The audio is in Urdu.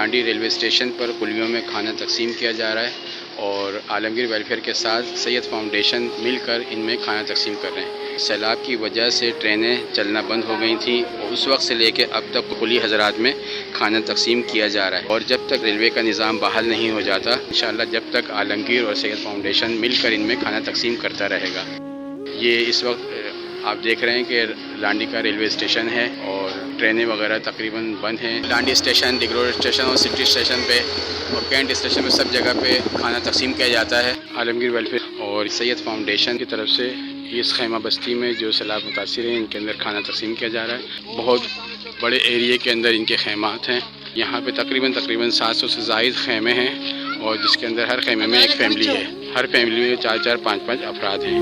لانڈی ریلوے اسٹیشن پر کلیوں میں کھانا تقسیم کیا جا رہا ہے اور عالمگیر ویلفیئر کے ساتھ سید فاؤنڈیشن مل کر ان میں کھانا تقسیم کر رہے ہیں۔ سیلاب کی وجہ سے ٹرینیں چلنا بند ہو گئی تھیں اور اس وقت سے لے کے اب تک کلی حضرات میں کھانا تقسیم کیا جا رہا ہے، اور جب تک ریلوے کا نظام بحال نہیں ہو جاتا انشاءاللہ جب تک عالمگیر اور سید فاؤنڈیشن مل کر ان میں کھانا تقسیم کرتا رہے گا۔ یہ اس وقت آپ دیکھ رہے ہیں کہ لانڈی کا ریلوے اسٹیشن ہے اور ٹرینیں وغیرہ تقریباً بند ہیں۔ لانڈی اسٹیشن، ڈگ روڈ اسٹیشن اور سٹی اسٹیشن پہ اور کینٹ اسٹیشن پہ سب جگہ پہ کھانا تقسیم کیا جاتا ہے۔ عالمگیر ویلفیئر اور سید فاؤنڈیشن کی طرف سے اس خیمہ بستی میں جو سیلاب متاثر ہیں ان کے اندر کھانا تقسیم کیا جا رہا ہے۔ بہت بڑے ایریے کے اندر ان کے خیمات ہیں۔ یہاں پہ تقریباً 700 سے زائد خیمے ہیں اور جس کے اندر ہر خیمے میں ایک فیملی ہے۔ ہر فیملی میں 4 5 افراد ہیں۔